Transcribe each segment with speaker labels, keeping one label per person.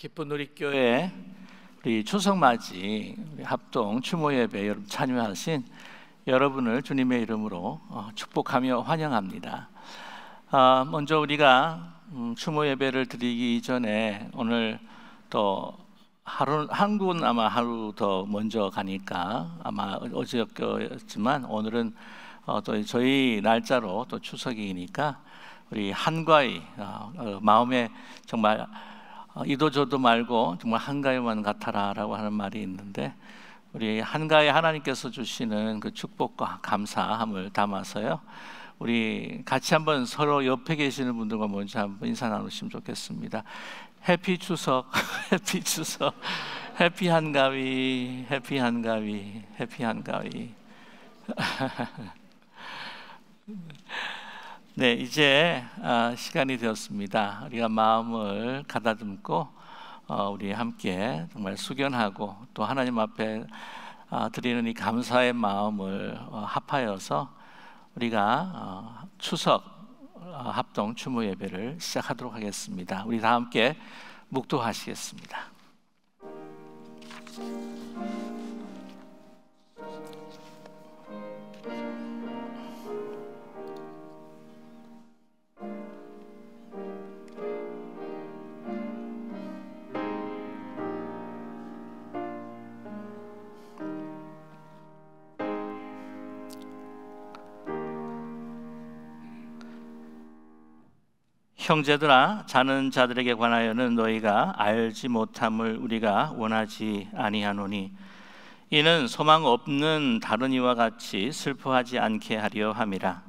Speaker 1: 기쁜 우리교회 우리 추석맞이 우리 합동 추모 예배 여러분 참여하신 여러분을 주님의 이름으로 축복하며 환영합니다. 먼저 우리가 추모 예배를 드리기 전에 오늘 또 한국은 아마 하루 더 먼저 가니까 아마 어제였지만 오늘은 또 저희 날짜로 또 추석이니까 우리 한가위 마음에 정말 이도저도 말고 정말 한가위만 같아라라고 하는 말이 있는데 우리 한가위 하나님께서 주시는 그 축복과 감사함을 담아서요. 우리 같이 한번 서로 옆에 계시는 분들과 먼저 한번 인사 나누시면 좋겠습니다. 해피 추석, 해피 추석, 해피 한가위, 해피 한가위, 해피 한가위. 네, 이제 시간이 되었습니다. 우리가 마음을 가다듬고 우리 함께 정말 숙연하고 또 하나님 앞에 드리는 이 감사의 마음을 합하여서 우리가 추석 합동 추모 예배를 시작하도록 하겠습니다. 우리 다 함께 묵도하시겠습니다. 형제들아, 자는 자들에게 관하여는 너희가 알지 못함을 우리가 원하지 아니하노니 이는 소망 없는 다른 이와 같이 슬퍼하지 않게 하려 함이라.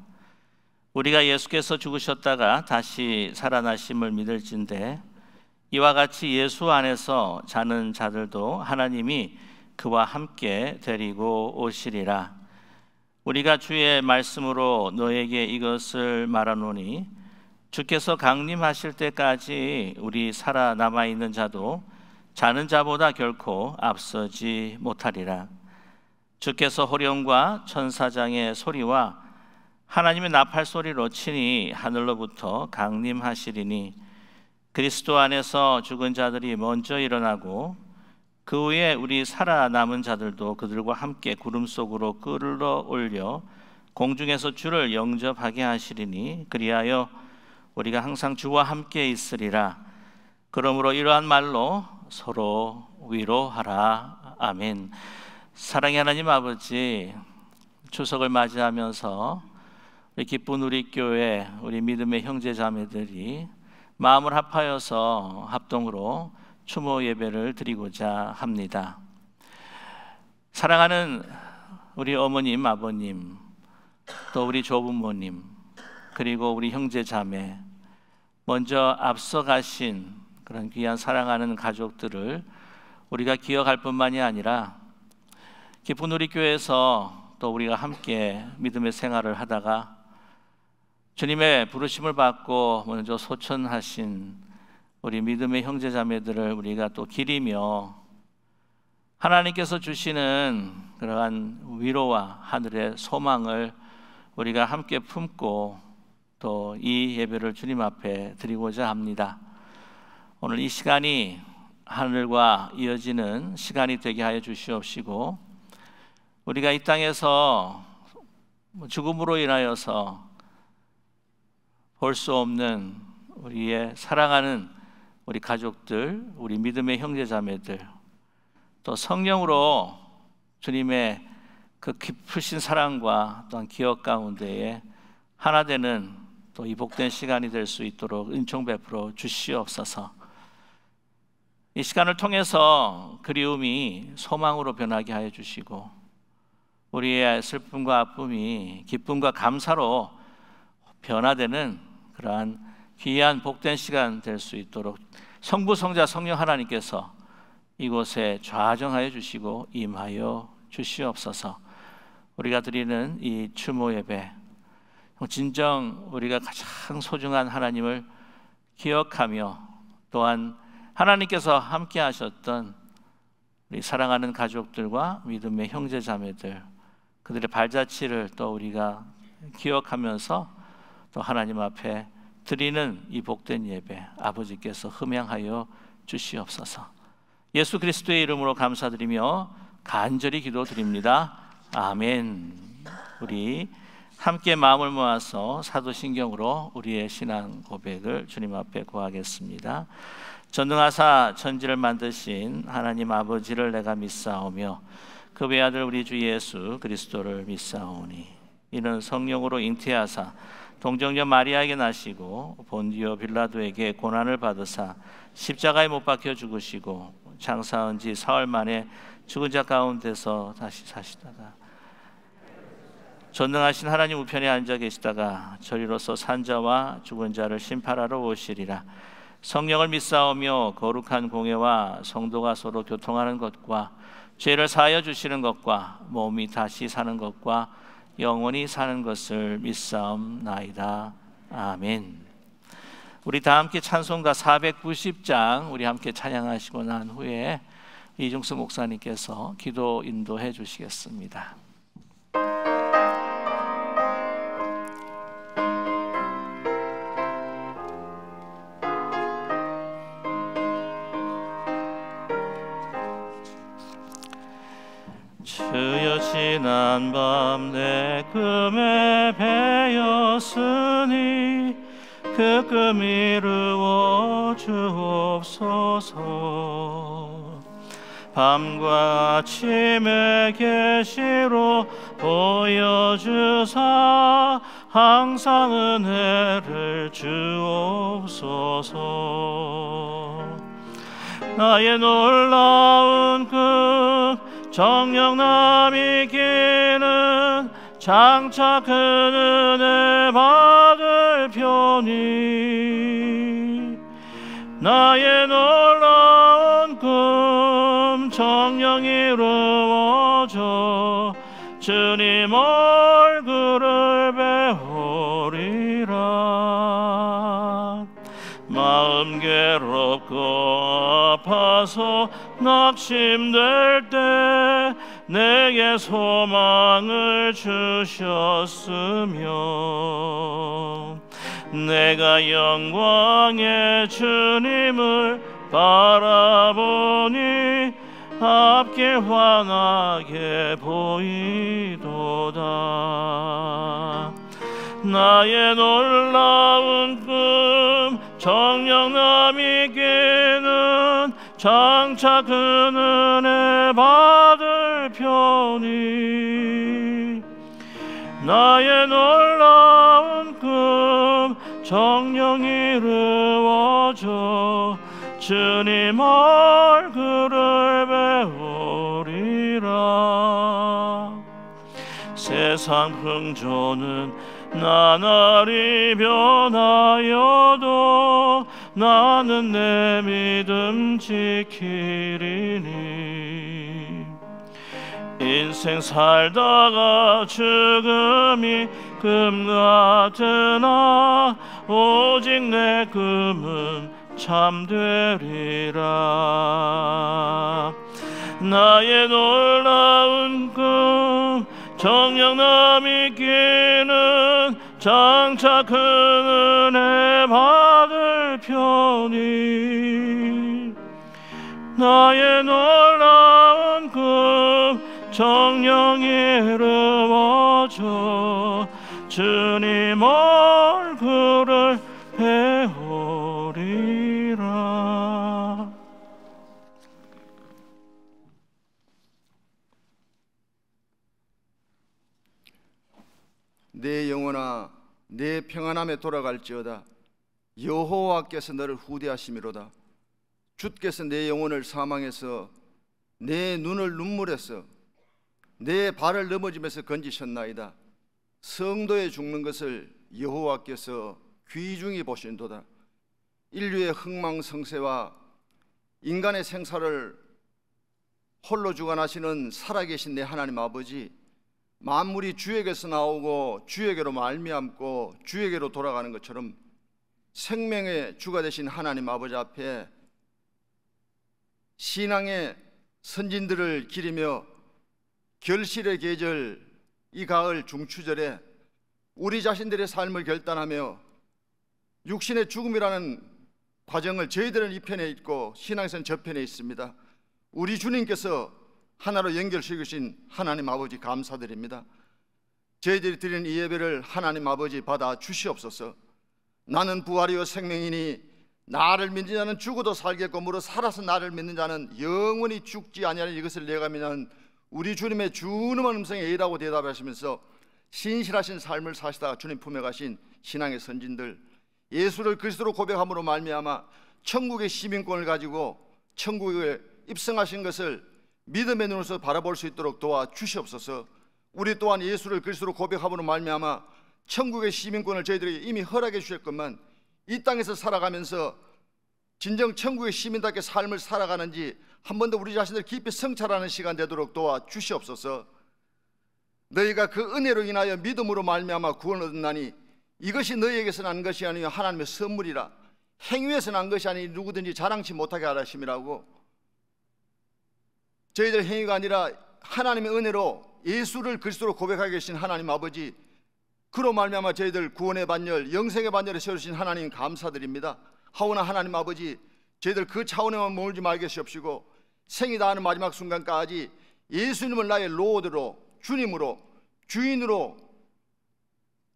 Speaker 1: 우리가 예수께서 죽으셨다가 다시 살아나심을 믿을진대 이와 같이 예수 안에서 자는 자들도 하나님이 그와 함께 데리고 오시리라. 우리가 주의 말씀으로 너에게 이것을 말하노니 주께서 강림하실 때까지 우리 살아남아 있는 자도 자는 자보다 결코 앞서지 못하리라. 주께서 호령과 천사장의 소리와 하나님의 나팔 소리로 친히 하늘로부터 강림하시리니 그리스도 안에서 죽은 자들이 먼저 일어나고 그 후에 우리 살아남은 자들도 그들과 함께 구름 속으로 끌어올려 공중에서 주를 영접하게 하시리니 그리하여 우리가 항상 주와 함께 있으리라. 그러므로 이러한 말로 서로 위로하라. 아멘. 사랑의 하나님 아버지, 추석을 맞이하면서 우리 기쁜 우리 교회 우리 믿음의 형제 자매들이 마음을 합하여서 합동으로 추모 예배를 드리고자 합니다. 사랑하는 우리 어머님, 아버님, 또 우리 조부모님, 그리고 우리 형제 자매, 먼저 앞서가신 그런 귀한 사랑하는 가족들을 우리가 기억할 뿐만이 아니라 기쁜 우리 교회에서 또 우리가 함께 믿음의 생활을 하다가 주님의 부르심을 받고 먼저 소천하신 우리 믿음의 형제 자매들을 우리가 또 기리며 하나님께서 주시는 그러한 위로와 하늘의 소망을 우리가 함께 품고 또 이 예배를 주님 앞에 드리고자 합니다. 오늘 이 시간이 하늘과 이어지는 시간이 되게 하여 주시옵시고 우리가 이 땅에서 죽음으로 인하여서 볼 수 없는 우리의 사랑하는 우리 가족들, 우리 믿음의 형제 자매들, 또 성령으로 주님의 그 깊으신 사랑과 또한 기억 가운데에 하나 되는 또 이 복된 시간이 될 수 있도록 은총 베풀어 주시옵소서. 이 시간을 통해서 그리움이 소망으로 변하게 하여 주시고 우리의 슬픔과 아픔이 기쁨과 감사로 변화되는 그러한 귀한 복된 시간 될 수 있도록 성부, 성자, 성령 하나님께서 이곳에 좌정하여 주시고 임하여 주시옵소서. 우리가 드리는 이 추모 예배 진정 우리가 가장 소중한 하나님을 기억하며 또한 하나님께서 함께 하셨던 우리 사랑하는 가족들과 믿음의 형제 자매들 그들의 발자취를 또 우리가 기억하면서 또 하나님 앞에 드리는 이 복된 예배 아버지께서 흠양하여 주시옵소서. 예수 그리스도의 이름으로 감사드리며 간절히 기도드립니다. 아멘. 우리 함께 마음을 모아서 사도신경으로 우리의 신앙 고백을 주님 앞에 구하겠습니다. 전능하사 천지를 만드신 하나님 아버지를 내가 믿사오며 그 외아들 우리 주 예수 그리스도를 믿사오니 이는 성령으로 잉태하사 동정녀 마리아에게 나시고 본디오 빌라도에게 고난을 받으사 십자가에 못 박혀 죽으시고 장사한 지 사흘 만에 죽은 자 가운데서 다시 사시다가 전능하신 하나님 우편에 앉아 계시다가 저리로서 산자와 죽은 자를 심판하러 오시리라. 성령을 믿사오며 거룩한 공예와 성도가 서로 교통하는 것과 죄를 사하여 주시는 것과 몸이 다시 사는 것과 영원히 사는 것을 믿사옵나이다. 아멘. 우리 다 함께 찬송가 490장 우리 함께 찬양하시고 난 후에 이중수 목사님께서 기도 인도해 주시겠습니다. 주여 지난 밤 내 꿈에 배였으니 그 꿈 이루어 주옵소서. 밤과 아침의 계시로 보여주사 항상 은혜를 주옵소서. 나의 놀라운 꿈 정녕 남이 기는 장차 큰 은혜 받을 편이 나의 놀라운 꿈 정녕 이루어져 주님 얼굴을 배우리라. 마음 괴롭고 아파서 낙심될 때 내게 소망을 주셨으며 내가 영광의 주님을 바라보니 앞길 환하게 보이도다. 나의 놀라운 꿈 정녕 남이 기는 장차 큰 은혜 받을 편이 나의 놀라운 꿈 정녕 이루어져 주님 얼굴을 배우리라. 세상 풍조는 나날이 변하여도 나는 내 믿음 지키리니 인생 살다가 죽음이 금 같으나 오직 내 꿈은 참되리라. 나의 놀라운 꿈 정녕 남이 기는 장차 큰 은혜 받을 편이 나의 놀라운 꿈 정녕 이루어져 주님 얼굴을 배우리라.
Speaker 2: 내 영혼아 내 평안함에 돌아갈지어다. 여호와께서 너를 후대하심이로다. 주께서 내 영혼을 사망해서 내 눈을 눈물에서 내 발을 넘어짐에서 건지셨나이다. 성도의 죽는 것을 여호와께서 귀중히 보신도다. 인류의 흥망성쇠와 인간의 생사를 홀로 주관하시는 살아계신 내 하나님 아버지, 만물이 주에게서 나오고 주에게로 말미암고 주에게로 돌아가는 것처럼 생명의 주가 되신 하나님 아버지 앞에 신앙의 선진들을 기리며 결실의 계절 이 가을 중추절에 우리 자신들의 삶을 결단하며 육신의 죽음이라는 과정을 저희들은 이 편에 있고 신앙에서는 저 편에 있습니다. 우리 주님께서 하나로 연결시키신 하나님 아버지 감사드립니다. 저희들이 드리는 이 예배를 하나님 아버지 받아 주시옵소서. 나는 부활이요 생명이니 나를 믿는 자는 죽어도 살겠고 무릇 살아서 나를 믿는 자는 영원히 죽지 아니하는 이것을 내가 믿는 우리 주님의 준엄한 음성에 예라고 대답하시면서 신실하신 삶을 사시다가 주님 품에 가신 신앙의 선진들, 예수를 그리스도로 고백함으로 말미암아 천국의 시민권을 가지고 천국에 입성하신 것을 믿음의 눈으로서 바라볼 수 있도록 도와 주시옵소서. 우리 또한 예수를 그리스도로 고백함으로 말미암아 천국의 시민권을 저희들에게 이미 허락해 주셨건만 이 땅에서 살아가면서 진정 천국의 시민답게 삶을 살아가는지 한 번 더 우리 자신을 깊이 성찰하는 시간 되도록 도와 주시옵소서. 너희가 그 은혜로 인하여 믿음으로 말미암아 구원을 얻었나니 이것이 너희에게서 난 것이 아니요 하나님의 선물이라. 행위에서 난 것이 아니 누구든지 자랑치 못하게 하라심이라고. 저희들 행위가 아니라 하나님의 은혜로 예수를 그리스도로 고백하게 계신 하나님 아버지, 그로 말미암아 저희들 구원의 반열, 영생의 반열에 세우신 하나님 감사드립니다. 하오나 하나님 아버지, 저희들 그 차원에만 머물지 말게 하시옵시고 생이 다하는 마지막 순간까지 예수님을 나의 로드로, 주님으로, 주인으로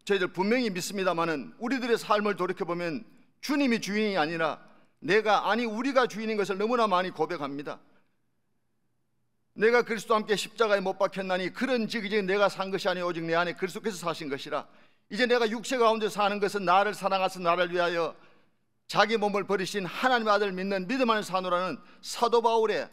Speaker 2: 저희들 분명히 믿습니다마는 우리들의 삶을 돌이켜보면 주님이 주인이 아니라 우리가 주인인 것을 너무나 많이 고백합니다. 내가 그리스도와 함께 십자가에 못 박혔나니 그런즉 이제 내가 산 것이 아니오 오직 내 안에 그리스도께서 사신 것이라. 이제 내가 육체 가운데 사는 것은 나를 사랑하사 나를 위하여 자기 몸을 버리신 하나님의 아들 믿는 믿음 안에 사노라는 사도 바울의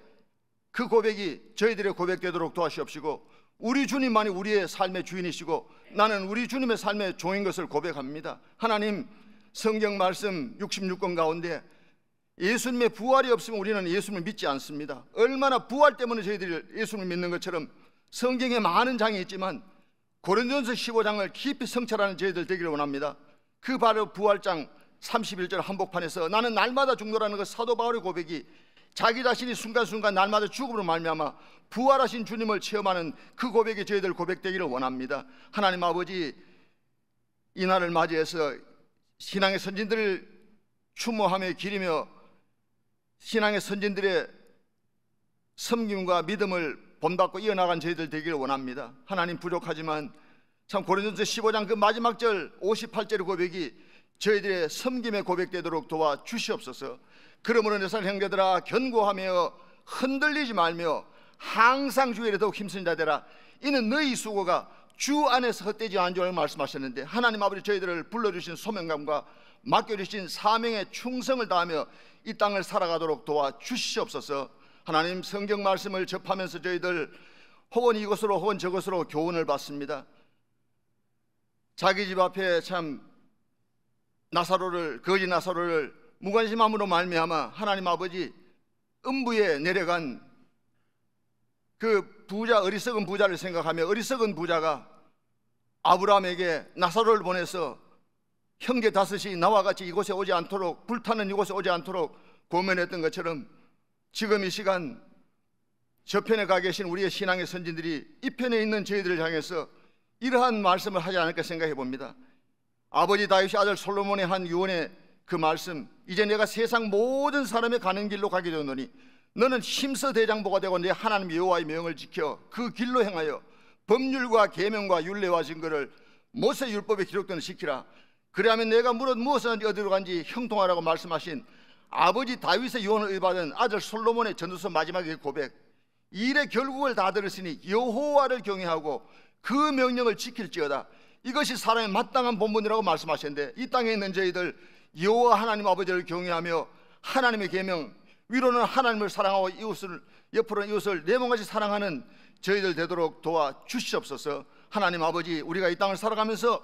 Speaker 2: 그 고백이 저희들의 고백되도록 도와주시옵시고, 우리 주님만이 우리의 삶의 주인이시고 나는 우리 주님의 삶의 종인 것을 고백합니다. 하나님, 성경 말씀 66권 가운데 예수님의 부활이 없으면 우리는 예수님을 믿지 않습니다. 얼마나 부활 때문에 저희들이 예수님을 믿는 것처럼 성경에 많은 장이 있지만 고린도전서 15장을 깊이 성찰하는 저희들 되기를 원합니다. 그 바로 부활장 31절 한복판에서 나는 날마다 죽노라는 그 사도 바울의 고백이 자기 자신이 순간순간 날마다 죽음으로 말미암아 부활하신 주님을 체험하는 그 고백이 저희들 고백되기를 원합니다. 하나님 아버지, 이 날을 맞이해서 신앙의 선진들을 추모하며 기리며 신앙의 선진들의 섬김과 믿음을 본받고 이어나간 저희들 되기를 원합니다. 하나님, 부족하지만 참 고린도전서 15장 그 마지막 절 58절의 고백이 저희들의 섬김의 고백되도록 도와 주시옵소서. 그러므로 내 사랑 형제들아, 견고하며 흔들리지 말며 항상 주 일에 더욱 힘쓰는 자 되라. 이는 너희 수고가 주 안에서 헛되지 않은 줄 말씀하셨는데, 하나님 아버지, 저희들을 불러주신 소명감과 맡겨주신 사명에 충성을 다하며 이 땅을 살아가도록 도와 주시옵소서. 하나님, 성경 말씀을 접하면서 저희들 혹은 이것으로 혹은 저것으로 교훈을 받습니다. 자기 집 앞에 참 거지 나사로를 무관심함으로 말미암아 하나님 아버지, 음부에 내려간 그 부자, 어리석은 부자를 생각하며 어리석은 부자가 아브라함에게 나사로를 보내서 형제 다섯이 나와 같이 이곳에 오지 않도록, 불타는 이곳에 오지 않도록 고면했던 것처럼 지금 이 시간 저편에 가 계신 우리의 신앙의 선진들이 이 편에 있는 저희들을 향해서 이러한 말씀을 하지 않을까 생각해 봅니다. 아버지 다윗의 아들 솔로몬의 한 유언의 그 말씀, 이제 내가 세상 모든 사람의 가는 길로 가게 되노니 너는 힘써 대장보가 되고 내 하나님 여호와의 명을 지켜 그 길로 행하여 법률과 계명과 율례와 증거를 모세 율법에 기록된 지키라. 그래야면 내가 무엇을 어디로 간지 형통하라고 말씀하신 아버지 다윗의 유언을 의받은 아들 솔로몬의 전도서 마지막의 고백, 이 일의 결국을 다 들으시니 여호와를 경외하고 그 명령을 지킬지어다. 이것이 사람의 마땅한 본분이라고 말씀하셨는데, 이 땅에 있는 저희들 여호와 하나님 아버지를 경외하며 하나님의 계명, 위로는 하나님을 사랑하고 옆으로는 이웃을 내 몸같이 사랑하는 저희들 되도록 도와 주시옵소서. 하나님 아버지, 우리가 이 땅을 살아가면서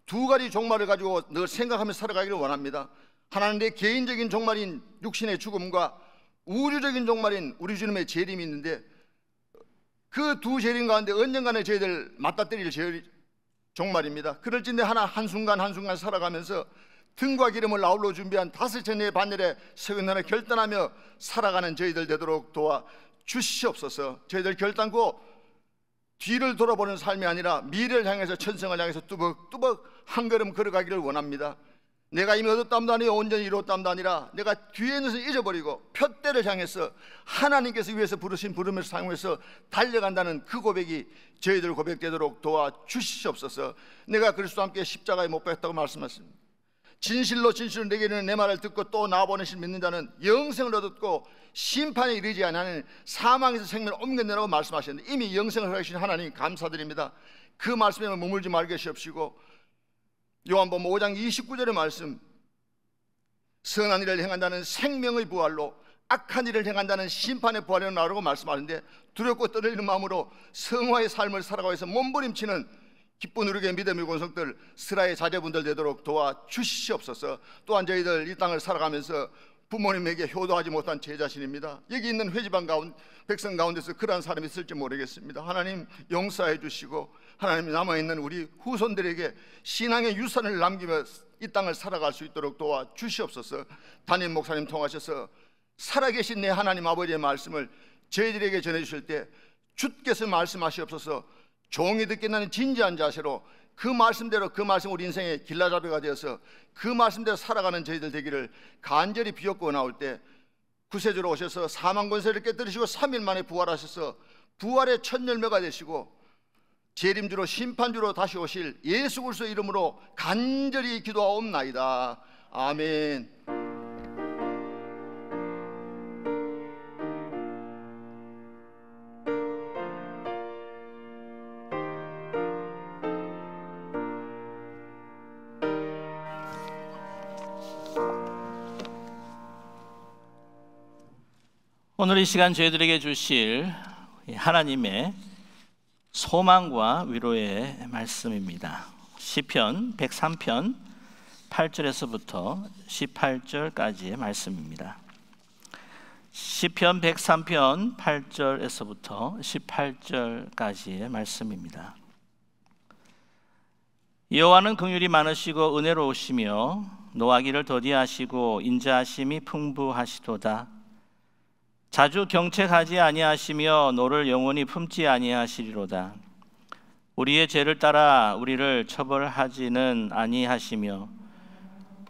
Speaker 2: 두 가지 종말을 가지고 늘 생각하며 살아가기를 원합니다. 하나는 내 개인적인 종말인 육신의 죽음과 우주적인 종말인 우리 주님의 재림이 있는데, 그 두 재림 가운데 언젠가는 저희들 맞닥뜨릴 종말입니다. 그럴진데 한순간 한순간 살아가면서 등과 기름을 나홀로 준비한 5천의 반열에 서근하나 결단하며 살아가는 저희들 되도록 도와 주시옵소서. 저희들 결단코 뒤를 돌아보는 삶이 아니라 미래를 향해서, 천성을 향해서 뚜벅뚜벅 한 걸음 걸어가기를 원합니다. 내가 이미 얻었담도 아니요 온전히 이루었담도 아니라 내가 뒤에 있는 것을 잊어버리고 표대를 향해서 하나님께서 위해서 부르신 부름을 사용해서 달려간다는 그 고백이 저희들 고백되도록 도와주시옵소서. 내가 그리스도와 함께 십자가에 못 박혔다고 말씀하십니다. 진실로 내게 이르는 내 말을 듣고 또 나 보내신 믿는 자는 영생을 얻었고 심판에 이르지 아니하는 사망에서 생명을 옮겨내라고 말씀하셨는데, 이미 영생을 허락하신 하나님 감사드립니다. 그 말씀에 머물지 말게 하시옵시고, 요한복음 5장 29절의 말씀, 선한 일을 행한다는 생명의 부활로 악한 일을 행한다는 심판의 부활로 나오라고 말씀하는데, 두렵고 떨리는 마음으로 성화의 삶을 살아가고 해서 몸부림치는 기쁜 우리의 믿음의 권속들 스라의 자제분들 되도록 도와주시옵소서. 또한 저희들 이 땅을 살아가면서 부모님에게 효도하지 못한 제 자신입니다. 여기 있는 회지방 백성 가운데서 그러한 사람이 있을지 모르겠습니다. 하나님 용서해 주시고, 하나님 남아있는 우리 후손들에게 신앙의 유산을 남기며 이 땅을 살아갈 수 있도록 도와주시옵소서. 담임 목사님 통하셔서 살아계신 내 하나님 아버지의 말씀을 저희들에게 전해주실 때 주께서 말씀하시옵소서. 종이 듣겠다는 진지한 자세로 그 말씀대로, 그 말씀 우리 인생의 길라잡이가 되어서 그 말씀대로 살아가는 저희들 되기를 간절히 비옵고 나올 때, 구세주로 오셔서 사망 권세를 깨뜨리시고 3일 만에 부활하셔서 부활의 첫 열매가 되시고 재림주로 심판주로 다시 오실 예수 그리스도의 이름으로 간절히 기도하옵나이다. 아멘.
Speaker 1: 오늘 이 시간 저희들에게 주실 하나님의 소망과 위로의 말씀입니다. 시편 103편 8절에서부터 18절까지의 말씀입니다. 시편 103편 8절에서부터 18절까지의 말씀입니다. 여호와는 긍휼이 많으시고 은혜로우시며 노하기를 더디하시고 인자하심이 풍부하시도다. 자주 경책하지 아니하시며 노를 영원히 품지 아니하시리로다. 우리의 죄를 따라 우리를 처벌하지는 아니하시며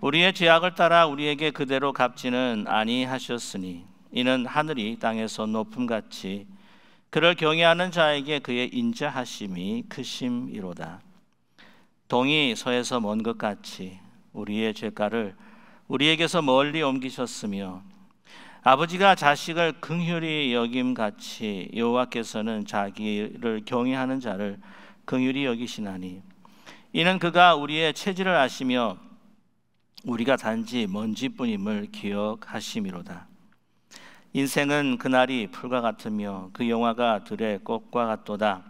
Speaker 1: 우리의 죄악을 따라 우리에게 그대로 갚지는 아니하셨으니 이는 하늘이 땅에서 높음같이 그를 경외하는 자에게 그의 인자하심이 크심이로다. 동이 서에서 먼 것 같이 우리의 죄가를 우리에게서 멀리 옮기셨으며 아버지가 자식을 긍휼히 여김같이 여호와께서는 자기를 경외하는 자를 긍휼히 여기시나니 이는 그가 우리의 체질을 아시며 우리가 단지 먼지뿐임을 기억하심이로다. 인생은 그날이 풀과 같으며 그 영화가 들의 꽃과 같도다.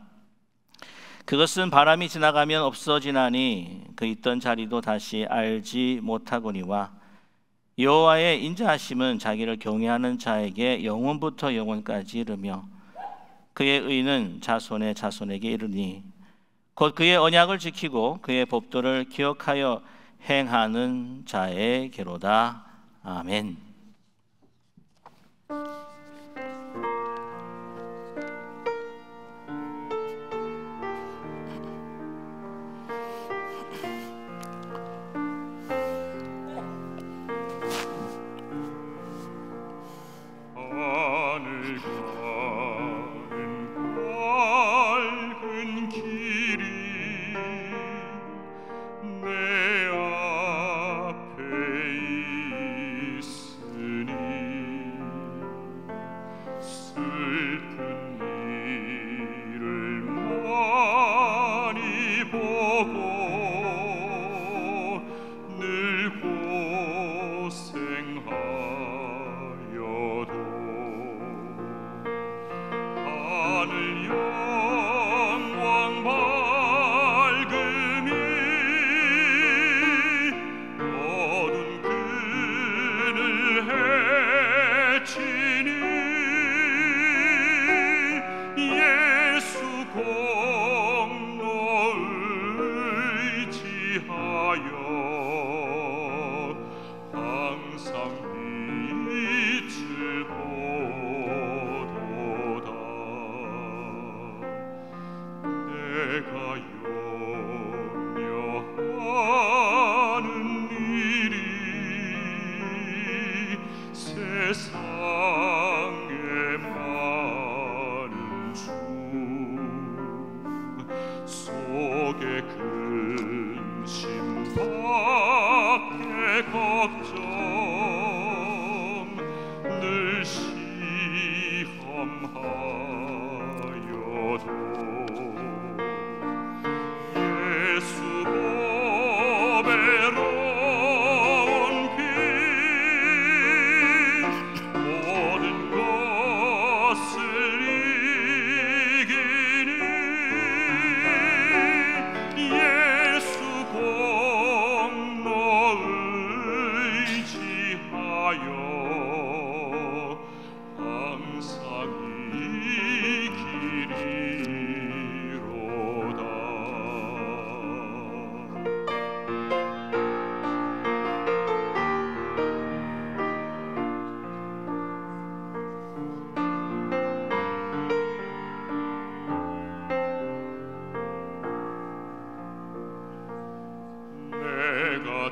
Speaker 1: 그것은 바람이 지나가면 없어지나니 그 있던 자리도 다시 알지 못하거니와 여호와의 인자하심은 자기를 경외하는 자에게 영원부터 영원까지 이르며 그의 의는 자손의 자손에게 이르니 곧 그의 언약을 지키고 그의 법도를 기억하여 행하는 자에게로다. 아멘.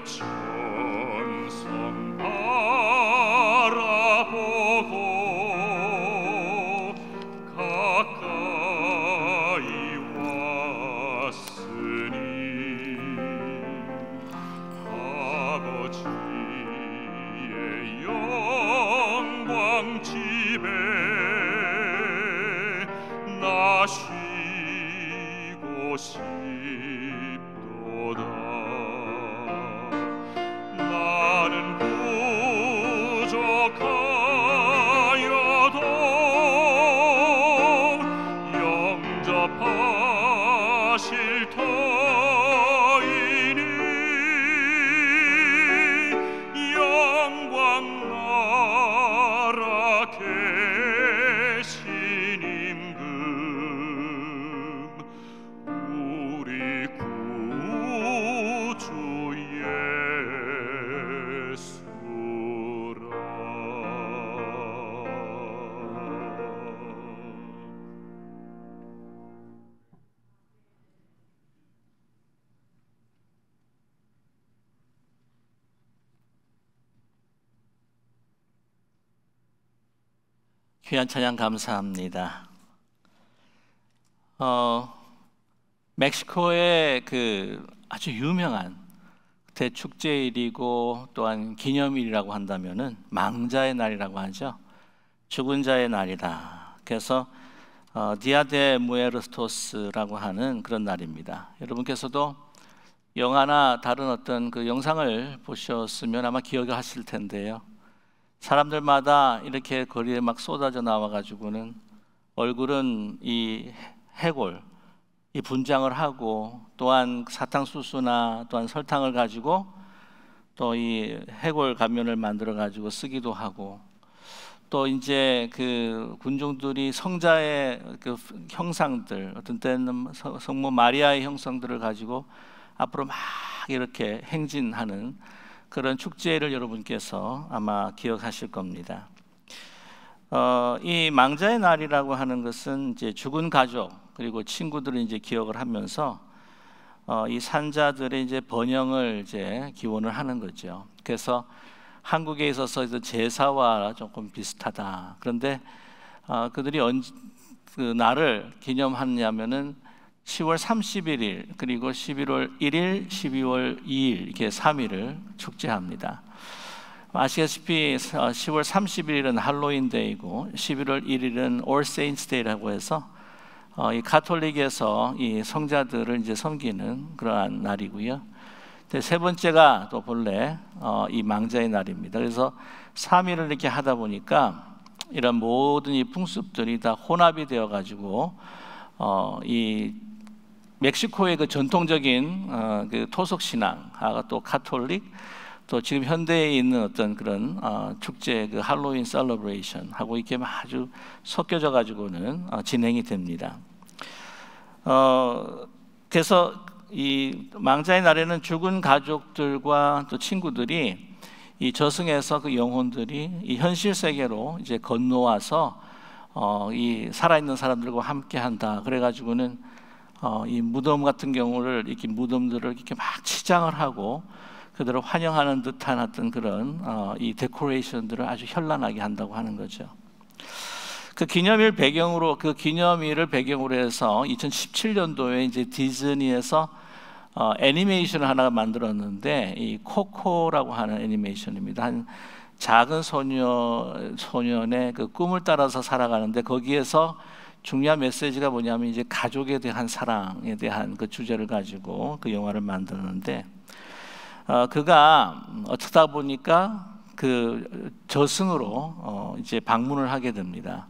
Speaker 3: 천성 바라보고 가까이 왔으니 아버지의 영광 집에 나시고 싶도다. 나는 부족하여도 영접하실 터이니 영광 나라 계신 임금 우리 구주 예수라.
Speaker 1: 귀한 찬양 감사합니다. 멕시코의 그 아주 유명한 대축제일이고 또한 기념일이라고 한다면은 망자의 날이라고 하죠. 죽은 자의 날이다. 그래서 디아 데 무에르토스라고 하는 그런 날입니다. 여러분께서도 영화나 다른 어떤 그 영상을 보셨으면 아마 기억하실 텐데요. 사람들마다 이렇게 거리에 막 쏟아져 나와 가지고는 얼굴은 이 해골, 이 분장을 하고 또한 사탕수수나 또한 설탕을 가지고 또 이 해골 가면을 만들어 가지고 쓰기도 하고 또 이제 그 군중들이 성자의 그 형상들, 어떤 때는 성모 마리아의 형상들을 가지고 앞으로 막 이렇게 행진하는 그런 축제를 여러분께서 아마 기억하실 겁니다. 이 망자의 날이라고 하는 것은 이제 죽은 가족 그리고 친구들을 이제 기억을 하면서 이 산자들의 이제 번영을 이제 기원을 하는 거죠. 그래서 한국에 있어서 제사와 조금 비슷하다. 그런데 그들이 그 날을 기념하냐면은 10월 31일 그리고 11월 1일, 12월 2일 이렇게 3일을 축제합니다. 아시다시피 10월 31일은 할로윈 데이고 11월 1일은 All Saints Day라고 해서 이 가톨릭에서 이 성자들을 이제 섬기는 그러한 날이고요. 세 번째가 또 본래 이 망자의 날입니다. 그래서 3일을 이렇게 하다 보니까 이런 모든 이 풍습들이 다 혼합이 되어 가지고 이 멕시코의 그 전통적인 그 토속 신앙하고 또 가톨릭 또 지금 현대에 있는 어떤 그런 축제 그 할로윈 셀러브레이션 하고 이렇게 아주 섞여져 가지고는 진행이 됩니다. 그래서 이 망자의 날에는 죽은 가족들과 또 친구들이 이 저승에서 그 영혼들이 이 현실 세계로 이제 건너와서 이 살아있는 사람들과 함께한다. 그래가지고는 이 무덤 같은 경우를 이렇게 무덤들을 이렇게 막 치장을 하고 그들을 환영하는 듯한 어떤 그런 이 데코레이션들을 아주 현란하게 한다고 하는 거죠. 그 기념일을 배경으로 해서 2017년도에 이제 디즈니에서 애니메이션을 하나 만들었는데 이 코코라고 하는 애니메이션입니다. 한 작은 소년의 그 꿈을 따라서 살아가는데, 거기에서 중요한 메시지가 뭐냐면 이제 가족에 대한 사랑에 대한 그 주제를 가지고 그 영화를 만드는데, 그가 어쩌다 보니까 그 저승으로 이제 방문을 하게 됩니다.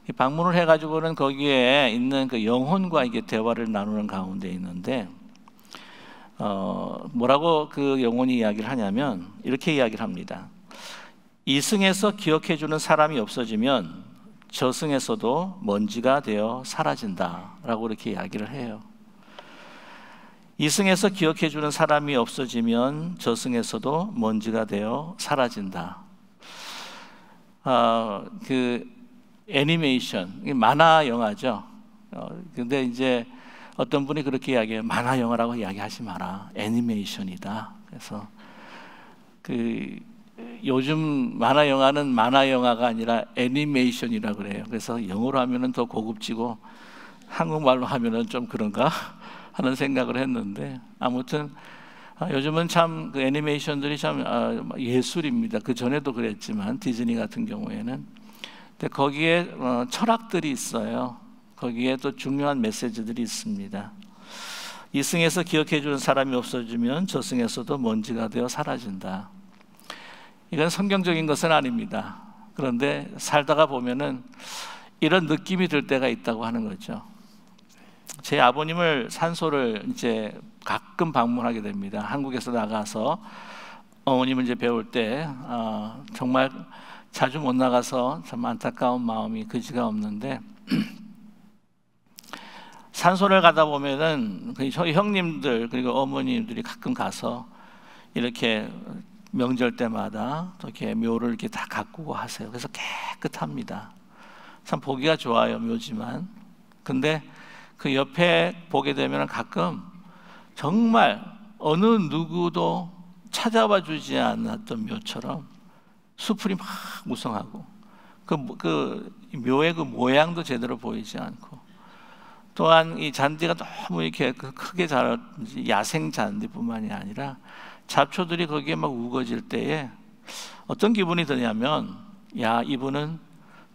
Speaker 1: 이 방문을 해가지고는 거기에 있는 그 영혼과 이게 대화를 나누는 가운데 있는데, 뭐라고 그 영혼이 이야기를 하냐면 이렇게 이야기를 합니다. 이승에서 기억해주는 사람이 없어지면 저승에서도 먼지가 되어 사라진다라고 이렇게 이야기를 해요. 이승에서 기억해주는 사람이 없어지면 저승에서도 먼지가 되어 사라진다. 그 애니메이션, 만화 영화죠. 근데 이제 어떤 분이 그렇게 이야기해요. 만화 영화라고 이야기하지 마라. 애니메이션이다. 그래서 그 요즘 만화 영화는 만화 영화가 아니라 애니메이션이라 그래요. 그래서 영어로 하면은 더 고급지고 한국말로 하면은 좀 그런가 하는 생각을 했는데, 아무튼 요즘은 참 그 애니메이션들이 참 예술입니다. 그 전에도 그랬지만 디즈니 같은 경우에는. 근데 거기에 철학들이 있어요. 거기에 또 중요한 메시지들이 있습니다. 이승에서 기억해주는 사람이 없어지면 저승에서도 먼지가 되어 사라진다. 이건 성경적인 것은 아닙니다. 그런데 살다가 보면은 이런 느낌이 들 때가 있다고 하는 거죠. 제 아버님을 산소를 이제 가끔 방문하게 됩니다. 한국에서 나가서 어머님을 이제 배울 때 정말 자주 못 나가서 참 안타까운 마음이 그지가 없는데, 산소를 가다 보면은 저희 형님들 그리고 어머님들이 가끔 가서 이렇게 명절 때마다 이렇게 묘를 이렇게 다 가꾸고 하세요. 그래서 깨끗합니다. 참 보기가 좋아요, 묘지만. 근데 그 옆에 보게 되면 가끔 정말 어느 누구도 찾아와 주지 않았던 묘처럼 수풀이 막 무성하고, 그 묘의 그 모양도 제대로 보이지 않고, 또한 이 잔디가 너무 이렇게 크게 자라, 야생 잔디뿐만이 아니라 잡초들이 거기에 막 우거질 때에 어떤 기분이 드냐면, 야, 이분은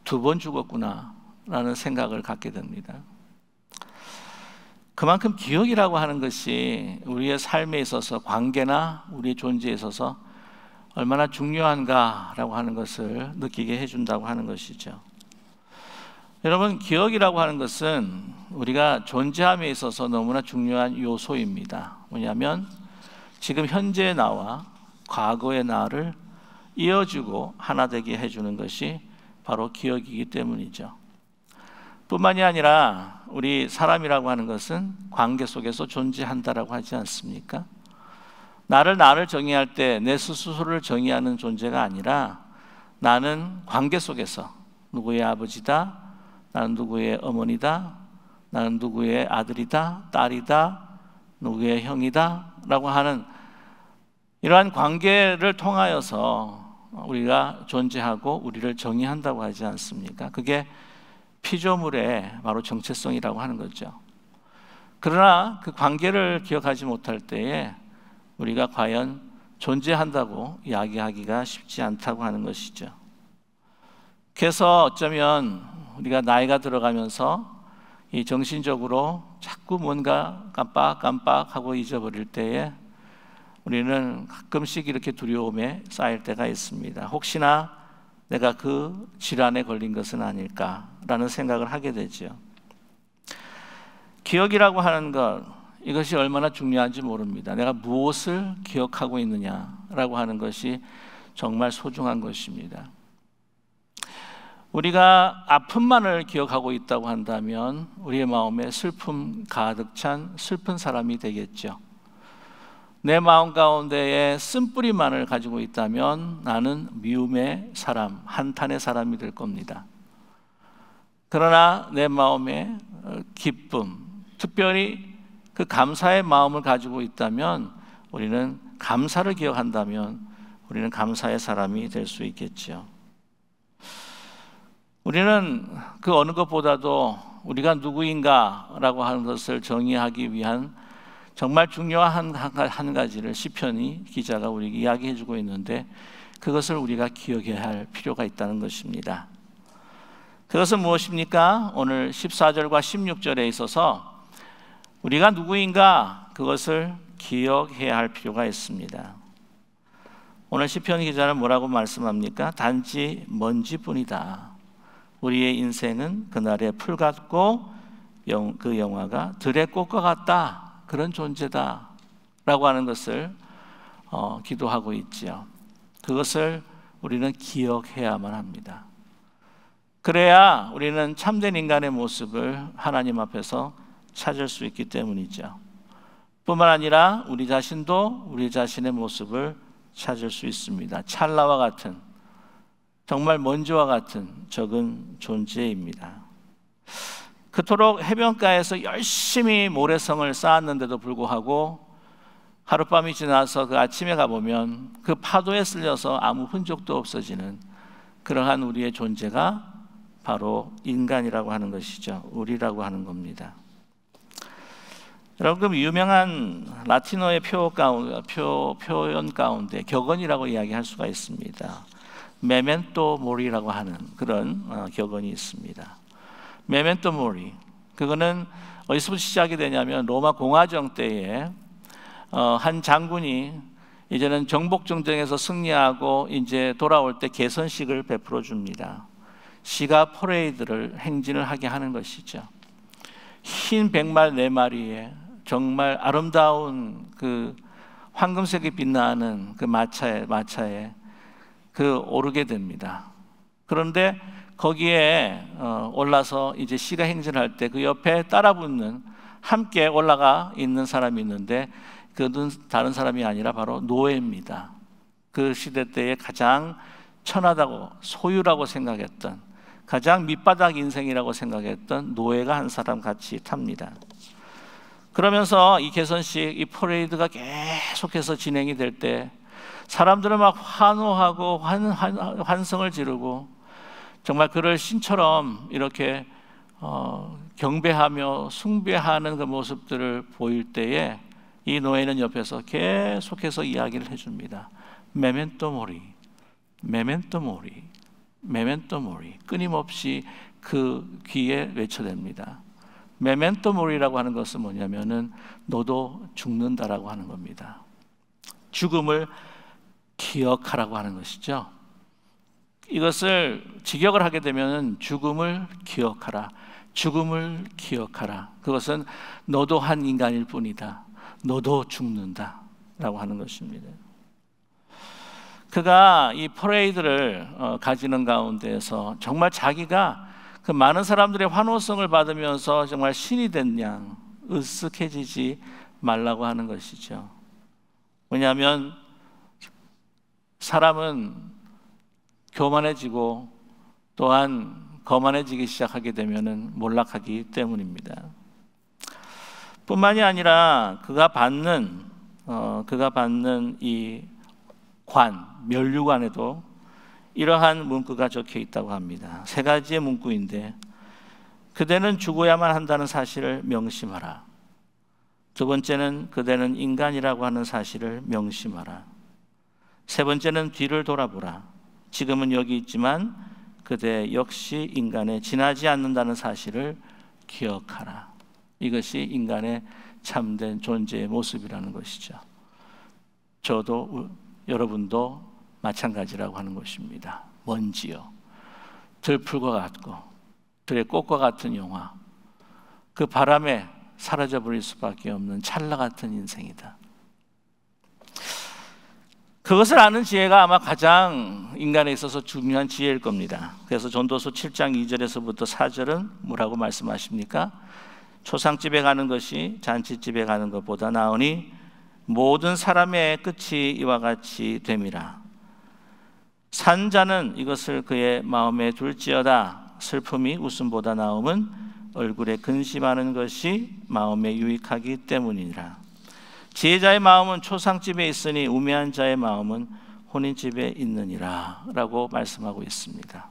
Speaker 1: 2번 죽었구나 라는 생각을 갖게 됩니다. 그만큼 기억이라고 하는 것이 우리의 삶에 있어서, 관계나 우리의 존재에 있어서 얼마나 중요한가라고 하는 것을 느끼게 해준다고 하는 것이죠. 여러분, 기억이라고 하는 것은 우리가 존재함에 있어서 너무나 중요한 요소입니다. 뭐냐면 지금 현재의 나와 과거의 나를 이어주고 하나 되게 해주는 것이 바로 기억이기 때문이죠. 뿐만이 아니라 우리 사람이라고 하는 것은 관계 속에서 존재한다라고 하지 않습니까? 나를 정의할 때 내 스스로를 정의하는 존재가 아니라, 나는 관계 속에서 누구의 아버지다, 나는 누구의 어머니다, 나는 누구의 아들이다, 딸이다, 누구의 형이다 라고 하는 이러한 관계를 통하여서 우리가 존재하고 우리를 정의한다고 하지 않습니까? 그게 피조물의 바로 정체성이라고 하는 거죠. 그러나 그 관계를 기억하지 못할 때에 우리가 과연 존재한다고 이야기하기가 쉽지 않다고 하는 것이죠. 그래서 어쩌면 우리가 나이가 들어가면서 이 정신적으로 자꾸 뭔가 깜빡깜빡하고 잊어버릴 때에 우리는 가끔씩 이렇게 두려움에 쌓일 때가 있습니다. 혹시나 내가 그 질환에 걸린 것은 아닐까라는 생각을 하게 되죠. 기억이라고 하는 것, 이것이 얼마나 중요한지 모릅니다. 내가 무엇을 기억하고 있느냐라고 하는 것이 정말 소중한 것입니다. 우리가 아픔만을 기억하고 있다고 한다면 우리의 마음에 슬픔 가득 찬 슬픈 사람이 되겠죠. 내 마음 가운데에 쓴뿌리만을 가지고 있다면 나는 미움의 사람, 한탄의 사람이 될 겁니다. 그러나 내 마음에 기쁨, 특별히 그 감사의 마음을 가지고 있다면, 우리는 감사를 기억한다면 우리는 감사의 사람이 될 수 있겠죠. 우리는 그 어느 것보다도 우리가 누구인가라고 하는 것을 정의하기 위한 정말 중요한 한 가지를 시편이 기자가 우리에게 이야기해 주고 있는데, 그것을 우리가 기억해야 할 필요가 있다는 것입니다. 그것은 무엇입니까? 오늘 14절과 16절에 있어서 우리가 누구인가 그것을 기억해야 할 필요가 있습니다. 오늘 시편 기자는 뭐라고 말씀합니까? 단지 먼지뿐이다. 우리의 인생은 그날의 풀 같고 그 영화가 들의 꽃과 같다. 그런 존재다 라고 하는 것을 기도하고 있지요. 그것을 우리는 기억해야만 합니다. 그래야 우리는 참된 인간의 모습을 하나님 앞에서 찾을 수 있기 때문이죠. 뿐만 아니라 우리 자신도 우리 자신의 모습을 찾을 수 있습니다. 찰나와 같은, 정말 먼지와 같은 적은 존재입니다. 그토록 해변가에서 열심히 모래성을 쌓았는데도 불구하고 하룻밤이 지나서 그 아침에 가보면 그 파도에 쓸려서 아무 흔적도 없어지는 그러한 우리의 존재가 바로 인간이라고 하는 것이죠. 우리라고 하는 겁니다. 여러분, 유명한 라틴어의 표현 가운데 격언이라고 이야기할 수가 있습니다. 메멘토 모리라고 하는 그런 격언이 있습니다. 메멘토 모리, 그거는 어디서부터 시작이 되냐면 로마 공화정 때에 한 장군이 이제는 정복 전쟁에서 승리하고 이제 돌아올 때 개선식을 베풀어 줍니다. 시가 퍼레이드를 행진을 하게 하는 것이죠. 흰 백말 4마리에 정말 아름다운 그 황금색이 빛나는 그 마차에 오르게 됩니다. 그런데 거기에 올라서 이제 시가 행진할 때 그 옆에 따라붙는 함께 올라가 있는 사람이 있는데 그는 다른 사람이 아니라 바로 노예입니다. 그 시대 때에 가장 천하다고 소유라고 생각했던, 가장 밑바닥 인생이라고 생각했던 노예가 한 사람 같이 탑니다. 그러면서 이 개선식, 이 퍼레이드가 계속해서 진행이 될 때 사람들은 막 환호하고 환성을 지르고 정말 그를 신처럼 이렇게 경배하며 숭배하는 그 모습들을 보일 때에 이 노예는 옆에서 계속해서 이야기를 해줍니다. 메멘토 모리, 메멘토 모리, 메멘토 모리, 끊임없이 그 귀에 외쳐댑니다. 메멘토 모리라고 하는 것은 뭐냐면은 너도 죽는다라고 하는 겁니다. 죽음을 기억하라고 하는 것이죠. 이것을 직역을 하게 되면 죽음을 기억하라, 죽음을 기억하라. 그것은 너도 한 인간일 뿐이다. 너도 죽는다 라고 하는 것입니다. 그가 이 퍼레이드를 가지는 가운데에서 정말 자기가 그 많은 사람들의 환호성을 받으면서 정말 신이 된 양 으쓱해지지 말라고 하는 것이죠. 왜냐하면 사람은 교만해지고 또한 거만해지기 시작하게 되면 몰락하기 때문입니다. 뿐만이 아니라 그가 받는 이 면류관에도 이러한 문구가 적혀 있다고 합니다. 3가지의 문구인데, 그대는 죽어야만 한다는 사실을 명심하라. 2번째는 그대는 인간이라고 하는 사실을 명심하라. 3번째는 뒤를 돌아보라. 지금은 여기 있지만 그대 역시 인간에 지나지 않는다는 사실을 기억하라. 이것이 인간의 참된 존재의 모습이라는 것이죠. 저도 여러분도 마찬가지라고 하는 것입니다. 먼지요, 들풀과 같고 들의 꽃과 같은 영화, 그 바람에 사라져버릴 수밖에 없는 찰나 같은 인생이다. 그것을 아는 지혜가 아마 가장 인간에 있어서 중요한 지혜일 겁니다. 그래서 전도서 7장 2절에서부터 4절은 뭐라고 말씀하십니까? 초상집에 가는 것이 잔치집에 가는 것보다 나으니 모든 사람의 끝이 이와 같이 됨이라. 산 자는 이것을 그의 마음에 둘지어다. 슬픔이 웃음보다 나음은 얼굴에 근심하는 것이 마음에 유익하기 때문이라. 지혜자의 마음은 초상집에 있으니 우매한 자의 마음은 혼인집에 있느니라 라고 말씀하고 있습니다.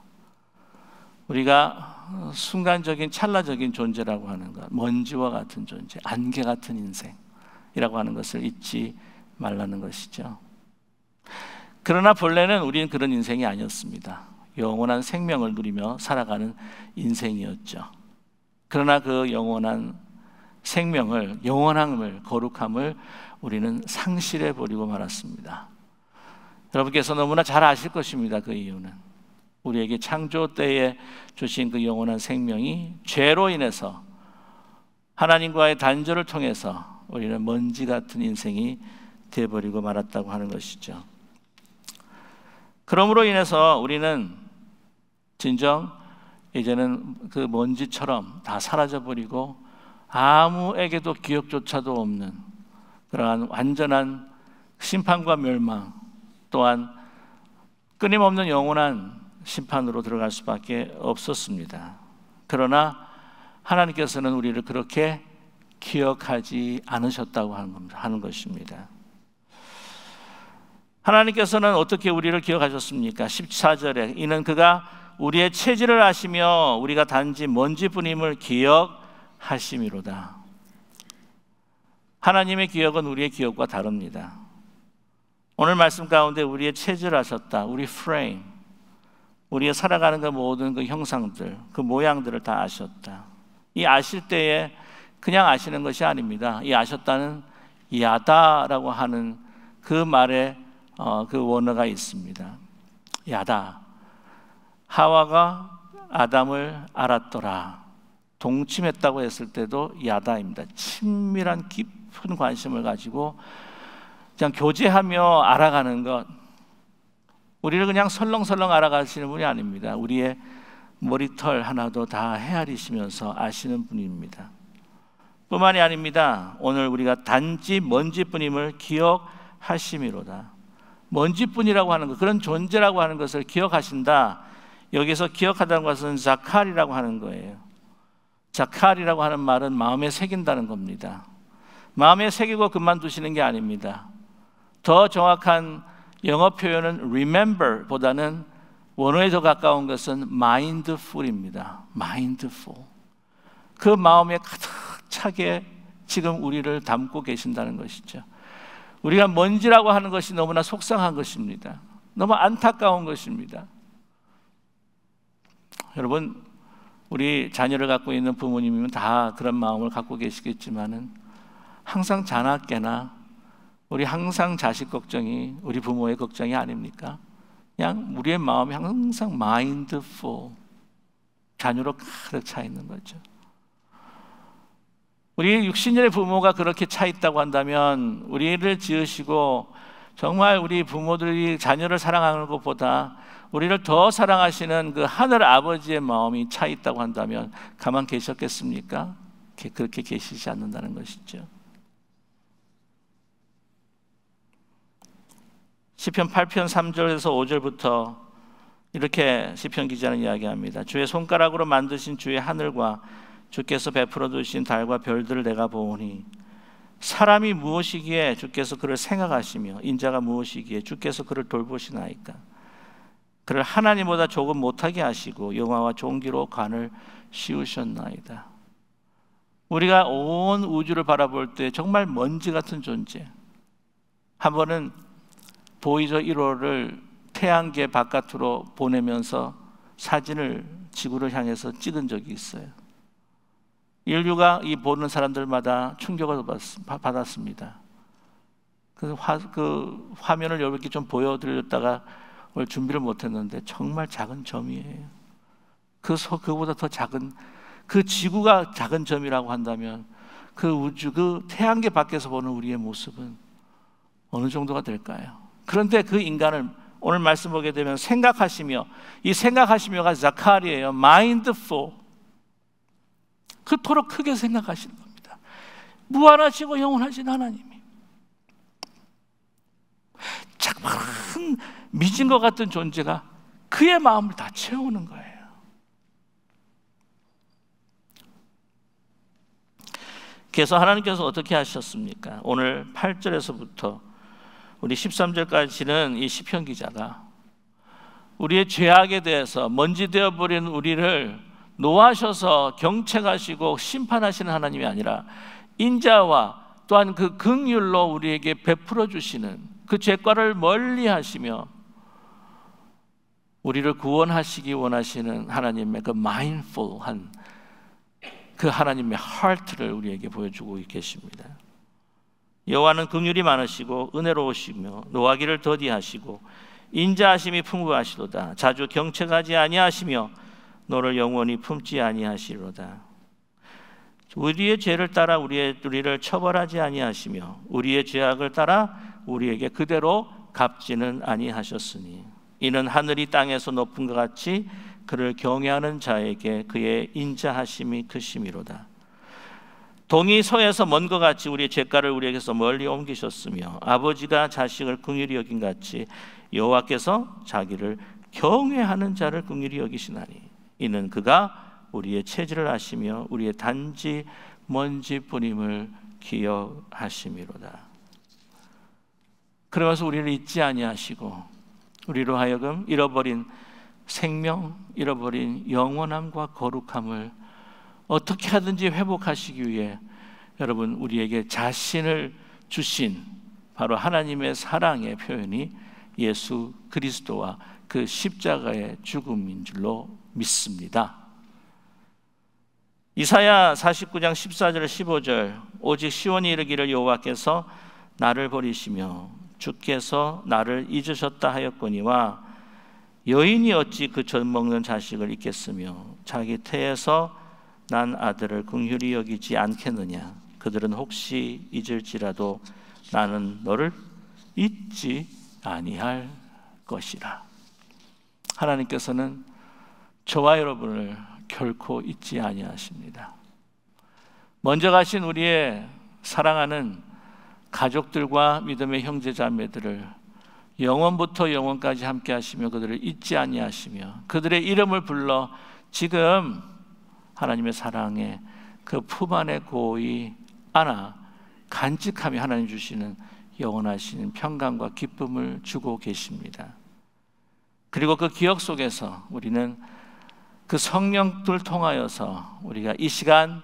Speaker 1: 우리가 순간적인 찰나적인 존재라고 하는 것, 먼지와 같은 존재, 안개 같은 인생이라고 하는 것을 잊지 말라는 것이죠. 그러나 본래는 우리는 그런 인생이 아니었습니다. 영원한 생명을 누리며 살아가는 인생이었죠. 그러나 그 영원한 생명을, 영원함을, 거룩함을 우리는 상실해 버리고 말았습니다. 여러분께서 너무나 잘 아실 것입니다. 그 이유는 우리에게 창조 때에 주신 그 영원한 생명이 죄로 인해서, 하나님과의 단절을 통해서 우리는 먼지 같은 인생이 되어버리고 말았다고 하는 것이죠. 그러므로 인해서 우리는 진정 이제는 그 먼지처럼 다 사라져버리고 아무에게도 기억조차도 없는 그러한 완전한 심판과 멸망, 또한 끊임없는 영원한 심판으로 들어갈 수밖에 없었습니다. 그러나 하나님께서는 우리를 그렇게 기억하지 않으셨다고 하는 것입니다. 하나님께서는 어떻게 우리를 기억하셨습니까? 14절에 이는 그가 우리의 체질을 아시며 우리가 단지 먼지뿐임을 기억하심이로다. 하나님의 기억은 우리의 기억과 다릅니다. 오늘 말씀 가운데 우리의 체질을 아셨다. 우리 프레임, 우리의 살아가는 그 모든 그 형상들, 그 모양들을 다 아셨다. 이 아실 때에 그냥 아시는 것이 아닙니다. 이 아셨다는 야다라고 하는 그 말에 그 원어가 있습니다. 야다. 하와가 아담을 알았더라. 동침했다고 했을 때도 야다입니다. 친밀한 깊은 관심을 가지고 그냥 교제하며 알아가는 것. 우리를 그냥 설렁설렁 알아가시는 분이 아닙니다. 우리의 머리털 하나도 다 헤아리시면서 아시는 분입니다. 뿐만이 아닙니다. 오늘 우리가 단지 먼지뿐임을 기억하심이로다. 먼지뿐이라고 하는 것, 그런 존재라고 하는 것을 기억하신다. 여기서 기억하다는 것은 자칼이라고 하는 거예요. 자칼이라고 하는 말은 마음에 새긴다는 겁니다. 마음에 새기고 그만두시는 게 아닙니다. 더 정확한 영어 표현은 remember 보다는 원어에 더 가까운 것은 mindful입니다. mindful. 그 마음에 가득 차게 지금 우리를 담고 계신다는 것이죠. 우리가 먼지라고 하는 것이 너무나 속상한 것입니다. 너무 안타까운 것입니다. 여러분, 우리 자녀를 갖고 있는 부모님이면 다 그런 마음을 갖고 계시겠지만은 항상 자나깨나 우리 항상 자식 걱정이 우리 부모의 걱정이 아닙니까? 그냥 우리의 마음이 항상 mindful, 자녀로 가득 차 있는 거죠. 우리 육신의 부모가 그렇게 차 있다고 한다면 우리를 지으시고 정말 우리 부모들이 자녀를 사랑하는 것보다 우리를 더 사랑하시는 그 하늘 아버지의 마음이 차 있다고 한다면 가만 계셨겠습니까? 그렇게 계시지 않는다는 것이죠. 시편 8편 3절에서 5절부터 이렇게 시편 기자는 이야기합니다. 주의 손가락으로 만드신 주의 하늘과 주께서 베풀어 두신 달과 별들을 내가 보오니 사람이 무엇이기에 주께서 그를 생각하시며 인자가 무엇이기에 주께서 그를 돌보시나이까. 그를 하나님보다 조금 못하게 하시고 영화와 종기로 관을 씌우셨나이다. 우리가 온 우주를 바라볼 때 정말 먼지 같은 존재. 한 번은 보이저 1호를 태양계 바깥으로 보내면서 사진을 지구를 향해서 찍은 적이 있어요. 인류가 이 보는 사람들마다 충격을 받았습니다. 그 화면을 이렇게 좀 보여드렸다가 오늘 준비를 못했는데 정말 작은 점이에요. 그보다 더 작은, 그 지구가 작은 점이라고 한다면 그 우주, 그 태양계 밖에서 보는 우리의 모습은 어느 정도가 될까요? 그런데 그 인간을 오늘 말씀 보게 되면 생각하시며, 이 생각하시며가 자칼이에요. mindful. 그토록 크게 생각하시는 겁니다. 무한하시고 영원하신 하나님이 작은 미진것 같은 존재가 그의 마음을 다 채우는 거예요. 그래서 하나님께서 어떻게 하셨습니까? 오늘 8절에서부터 우리 13절까지는 이 시편 기자가 우리의 죄악에 대해서 먼지 되어버린 우리를 노하셔서 경책하시고 심판하시는 하나님이 아니라 인자와 또한 그 긍휼로 우리에게 베풀어 주시는 그 죄과를 멀리 하시며 우리를 구원하시기 원하시는 하나님의 그 마인드풀한 그 하나님의 하트를 우리에게 보여주고 계십니다. 여호와는 긍휼이 많으시고 은혜로우시며 노하기를 더디하시고 인자하심이 풍부하시도다. 자주 경책하지 아니하시며 너를 영원히 품지 아니하시리로다. 우리의 죄를 따라 우리를 처벌하지 아니하시며 우리의 죄악을 따라 우리에게 그대로 갚지는 아니하셨으니 이는 하늘이 땅에서 높은 것 같이 그를 경외하는 자에게 그의 인자하심이 크심이로다. 동이 서에서 먼 것 같이 우리의 죄가를 우리에게서 멀리 옮기셨으며 아버지가 자식을 긍휼히 여긴 같이 여호와께서 자기를 경외하는 자를 긍휼히 여기시나니 이는 그가 우리의 체질을 아시며 우리의 단지 먼지뿐임을 기억하심이로다. 그러면서 우리를 잊지 아니하시고 우리로 하여금 잃어버린 생명, 잃어버린 영원함과 거룩함을 어떻게 하든지 회복하시기 위해 여러분 우리에게 자신을 주신 바로 하나님의 사랑의 표현이 예수 그리스도와 그 십자가의 죽음인 줄로 믿습니다. 이사야 49장 14절 15절 오직 시온이 이르기를 여호와께서 나를 버리시며 주께서 나를 잊으셨다 하였거니와 여인이 어찌 그 젖 먹는 자식을 잊겠으며 자기 태에서 난 아들을 긍휼히 여기지 않겠느냐. 그들은 혹시 잊을지라도 나는 너를 잊지 아니할 것이라. 하나님께서는 저와 여러분을 결코 잊지 아니하십니다. 먼저 가신 우리의 사랑하는 가족들과 믿음의 형제 자매들을 영원부터 영원까지 함께 하시며 그들을 잊지 아니하시며 그들의 이름을 불러 지금 하나님의 사랑에 그 품 안에 고이 안아 간직하며 하나님 주시는 영원하신 평강과 기쁨을 주고 계십니다. 그리고 그 기억 속에서 우리는 그 성령을 통하여서 우리가 이 시간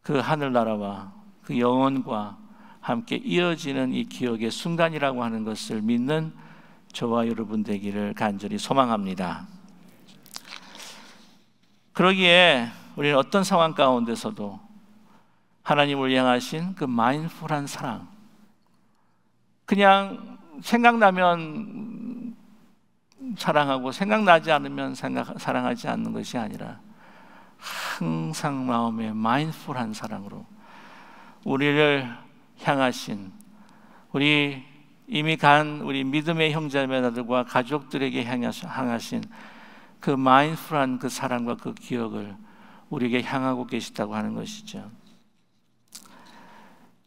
Speaker 1: 그 하늘나라와 그 영원과 함께 이어지는 이 기억의 순간이라고 하는 것을 믿는 저와 여러분 되기를 간절히 소망합니다. 그러기에 우리는 어떤 상황 가운데서도 하나님을 향하신 그 마인드풀한 사랑, 그냥 생각나면 사랑하고 생각나지 않으면 사랑하지 않는 것이 아니라 항상 마음에 마인드풀한 사랑으로 우리를 향하신, 우리 이미 간 우리 믿음의 형제자매들과 가족들에게 향하신 그 마인드풀한 그 사랑과 그 기억을 우리에게 향하고 계시다고 하는 것이죠.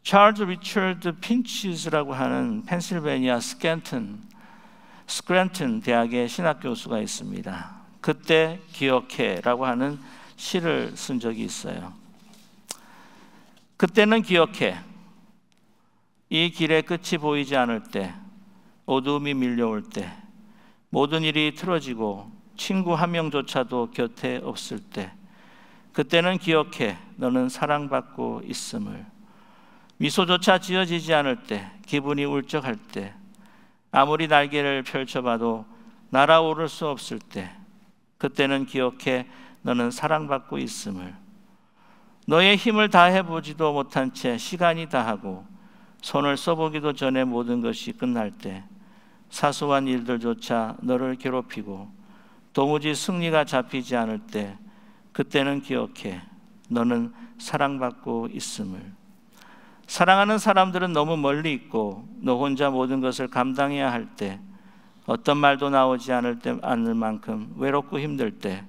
Speaker 1: 찰스 리처드 핀치스라고 하는 펜실베니아 스크랜튼 대학의 신학 교수가 있습니다. 그때 기억해라고 하는 시를 쓴 적이 있어요. 그때는 기억해. 이 길의 끝이 보이지 않을 때, 어두움이 밀려올 때, 모든 일이 틀어지고 친구 한 명조차도 곁에 없을 때, 그때는 기억해. 너는 사랑받고 있음을. 미소조차 지어지지 않을 때, 기분이 울적할 때, 아무리 날개를 펼쳐봐도 날아오를 수 없을 때, 그때는 기억해. 너는 사랑받고 있음을. 너의 힘을 다해보지도 못한 채 시간이 다하고 손을 써보기도 전에 모든 것이 끝날 때, 사소한 일들조차 너를 괴롭히고 도무지 승리가 잡히지 않을 때, 그때는 기억해. 너는 사랑받고 있음을. 사랑하는 사람들은 너무 멀리 있고 너 혼자 모든 것을 감당해야 할 때, 어떤 말도 나오지 않을 만큼 외롭고 힘들 때,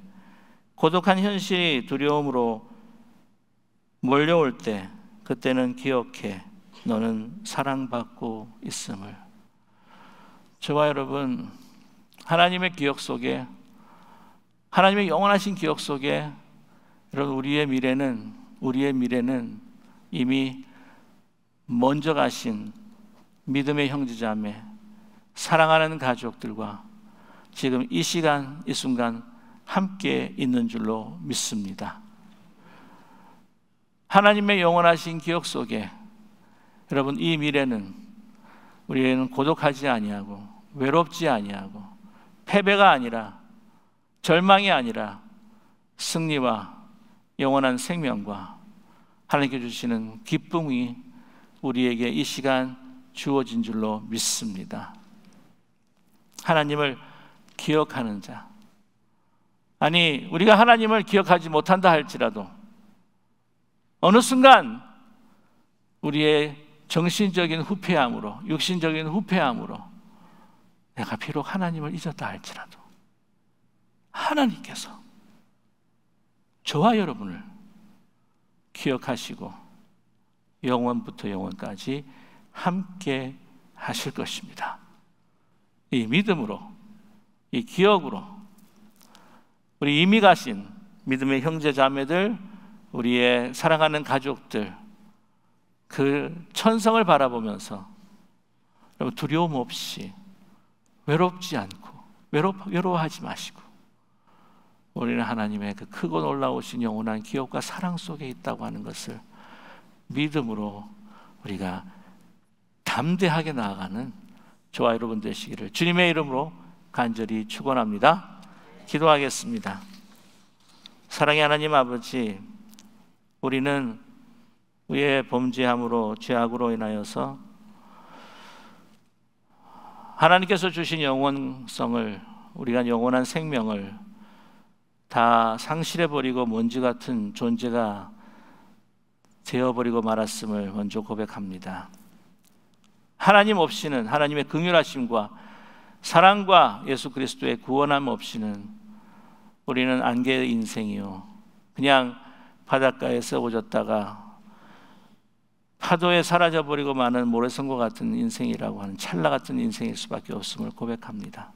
Speaker 1: 고독한 현실이 두려움으로 몰려올 때, 그때는 기억해. 너는 사랑받고 있음을. 저와 여러분, 하나님의 기억 속에, 하나님의 영원하신 기억 속에 여러분 우리의 미래는 이미 먼저 가신 믿음의 형제자매, 사랑하는 가족들과 지금 이 시간 이 순간 함께 있는 줄로 믿습니다. 하나님의 영원하신 기억 속에 여러분 이 미래는 우리는 고독하지 아니하고 외롭지 아니하고 패배가 아니라 절망이 아니라 승리와 영원한 생명과 하나님께 주시는 기쁨이 우리에게 이 시간 주어진 줄로 믿습니다. 하나님을 기억하는 자, 아니 우리가 하나님을 기억하지 못한다 할지라도 어느 순간 우리의 정신적인 후패함으로, 육신적인 후패함으로 내가 비록 하나님을 잊었다 할지라도 하나님께서 저와 여러분을 기억하시고 영원부터 영원까지 함께 하실 것입니다. 이 믿음으로, 이 기억으로 우리 이미 가신 믿음의 형제 자매들, 우리의 사랑하는 가족들, 그 천성을 바라보면서 여러분 두려움 없이 외롭지 않고 외로워하지 마시고 우리는 하나님의 그 크고 놀라우신 영원한 기억과 사랑 속에 있다고 하는 것을 믿음으로 우리가 담대하게 나아가는 저와 여러분 되시기를 주님의 이름으로 간절히 축원합니다. 기도하겠습니다. 사랑의 하나님 아버지, 우리는 우리의 범죄함으로 죄악으로 인하여서 하나님께서 주신 영원성을, 우리가 영원한 생명을 다 상실해버리고 먼지 같은 존재가 되어버리고 말았음을 먼저 고백합니다. 하나님 없이는, 하나님의 긍휼하심과 사랑과 예수 그리스도의 구원함 없이는 우리는 안개의 인생이요, 그냥 바닷가에서 오졌다가 파도에 사라져버리고 마는 모래성과 같은 인생이라고 하는 찰나 같은 인생일 수밖에 없음을 고백합니다.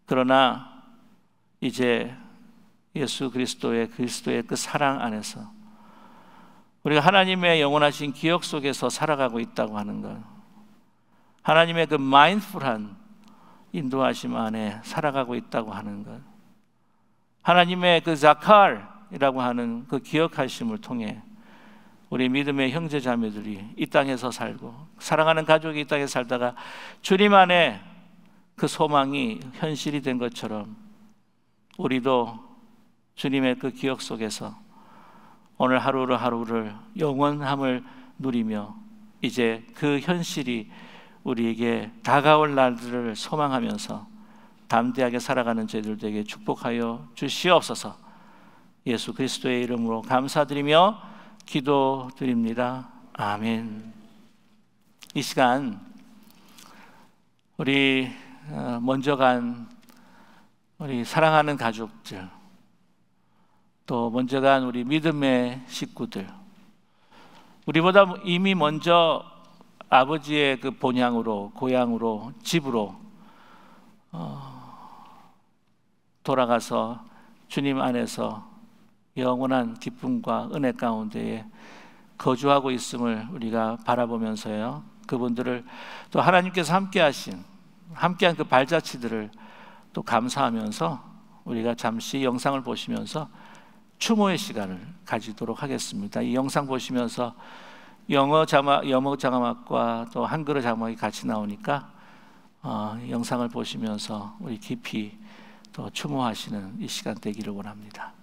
Speaker 1: 그러나 이제 예수 그리스도의 그 사랑 안에서 우리가 하나님의 영원하신 기억 속에서 살아가고 있다고 하는 것, 하나님의 그 마인드풀한 인도하심 안에 살아가고 있다고 하는 것, 하나님의 그 자칼이라고 하는 그 기억하심을 통해 우리 믿음의 형제 자매들이 이 땅에서 살고 사랑하는 가족이 이 땅에 살다가 주님 안에 그 소망이 현실이 된 것처럼 우리도 주님의 그 기억 속에서 오늘 하루를 영원함을 누리며 이제 그 현실이 우리에게 다가올 날들을 소망하면서 담대하게 살아가는 저희들에게 축복하여 주시옵소서. 예수 그리스도의 이름으로 감사드리며 기도드립니다. 아멘. 이 시간 우리 먼저 간 우리 사랑하는 가족들, 또 먼저 간 우리 믿음의 식구들, 우리보다 이미 먼저 아버지의 그 본향으로, 고향으로, 집으로 돌아가서 주님 안에서 영원한 기쁨과 은혜 가운데에 거주하고 있음을 우리가 바라보면서요, 그분들을 또 하나님께서 함께한 그 발자취들을 또 감사하면서 우리가 잠시 영상을 보시면서 추모의 시간을 가지도록 하겠습니다. 이 영상 보시면서 영어 자막과 또 한글어 자막이 같이 나오니까 영상을 보시면서 우리 깊이 또 추모하시는 이 시간 되기를 원합니다.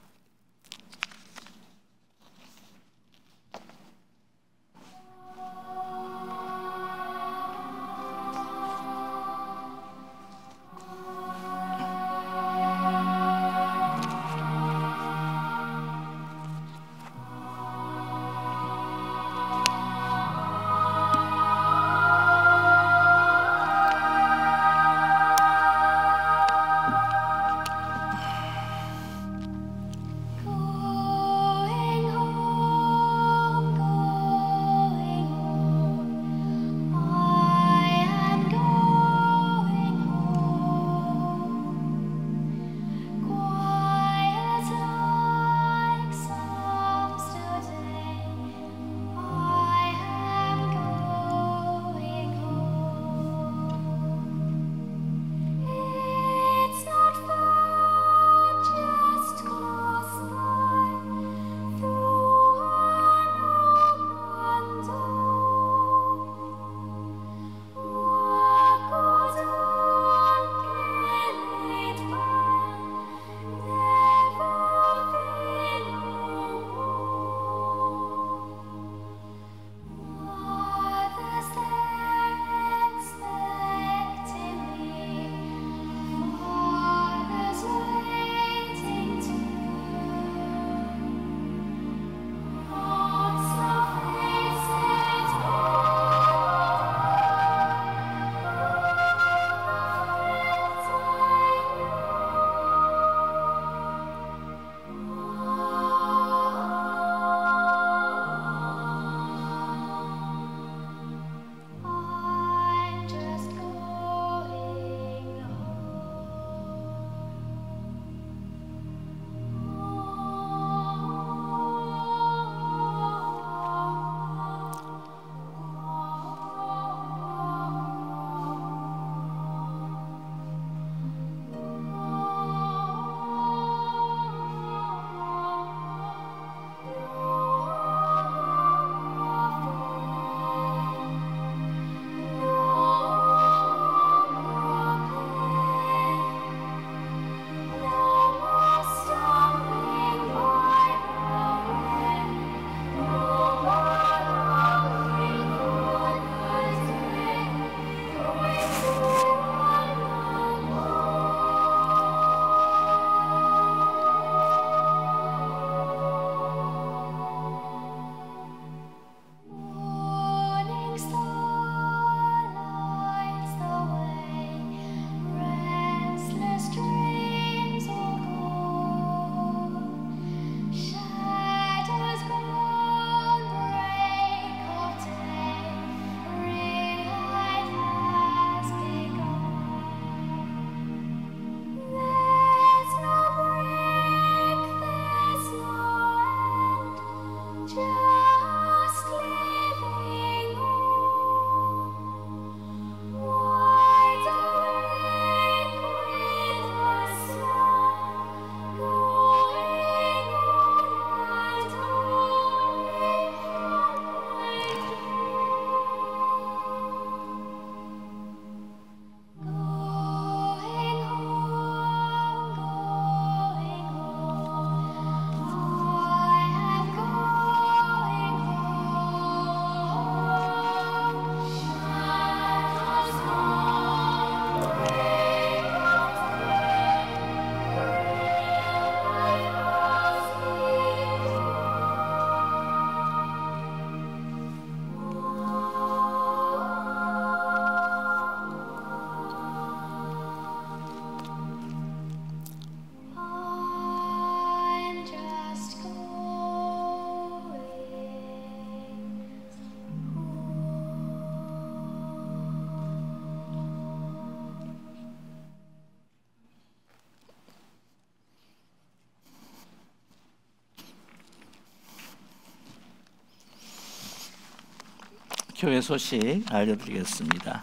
Speaker 1: 교회 소식 알려드리겠습니다.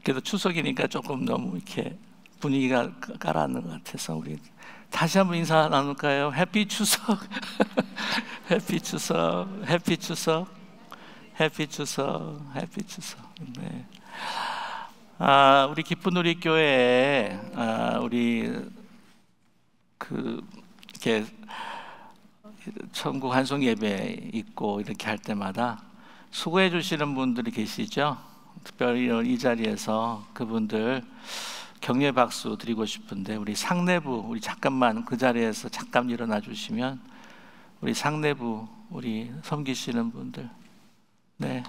Speaker 1: 그래도 추석이니까 조금 너무 이렇게 분위기가 가라앉는 것 같아서 우리 다시 한번 인사 나눌까요? 해피 추석, 해피 추석, 해피 추석, 해피 추석, 해피 추석. 네. 우리 기쁜 우리 교회에 우리 이렇게 천국 환송 예배 있고 이렇게 할 때마다 수고해 주시는 분들이 계시죠. 특별히 이 자리에서 그분들 격려 박수 드리고 싶은데 우리 상내부 우리 잠깐만 그 자리에서 잠깐 일어나 주시면 우리 상내부 우리 섬기시는 분들 네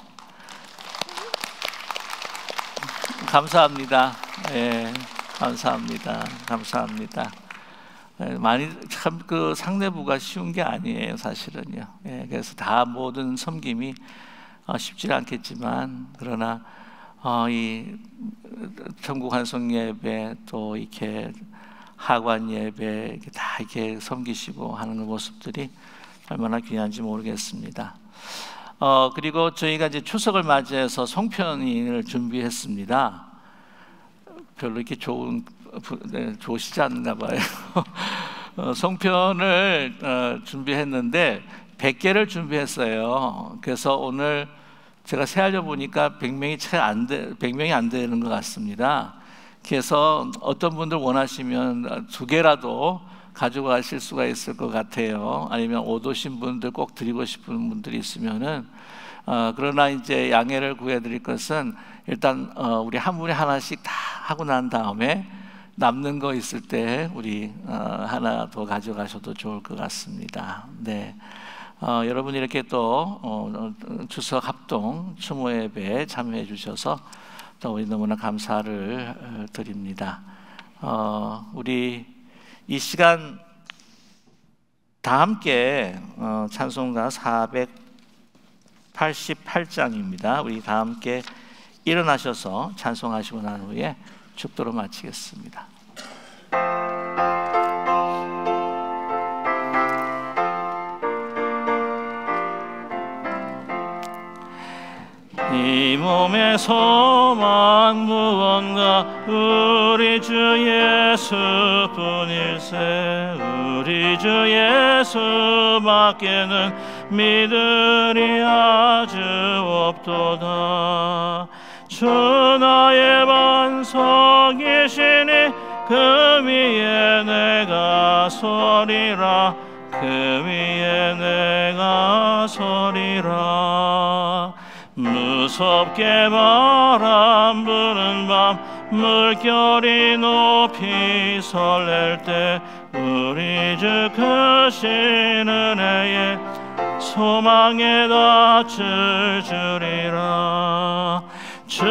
Speaker 1: 감사합니다. 예, 감사합니다. 감사합니다. 많이 참 그 상내부가 쉬운 게 아니에요, 사실은요. 예, 그래서 다 모든 섬김이 쉽지 않겠지만 그러나 이 천국 환송 예배 또 이렇게 하관 예배 이렇게 다 이렇게 섬기시고 하는 모습들이 얼마나 귀한지 모르겠습니다. 그리고 저희가 이제 추석을 맞이해서 송편을 준비했습니다. 별로 이렇게 좋으시지 않나 봐요. 송편을 준비했는데 100개를 준비했어요. 그래서 오늘 제가 세알려 보니까 100명이 안 되는 것 같습니다. 그래서 어떤 분들 원하시면 2개라도 가져가실 수가 있을 것 같아요. 아니면 못 오신 분들 꼭 드리고 싶은 분들이 있으면은 그러나 이제 양해를 구해드릴 것은 일단 우리 한 분이 하나씩 다 하고 난 다음에 남는 거 있을 때 우리 하나 더 가져가셔도 좋을 것 같습니다. 네, 여러분 이렇게 또 추석 합동 추모 예배에 참여해 주셔서 또 우리 너무나 감사를 드립니다. 우리 이 시간 다 함께 찬송가 488장입니다. 우리 다 함께 일어나셔서 찬송하시고 난 후에 축도로 마치겠습니다. 이 몸의 소망 무언가 우리 주 예수뿐일세. 우리 주 예수밖에는 믿으리 아주 없도다. 주 나의 반석이시니 그 위에 내가 서리라. 그 위에 내가 서리라. 무섭게 바람 부는 밤 물결이 높이 설렐 때 우리 주 크신 은혜에 소망에 닿을 주리라. 주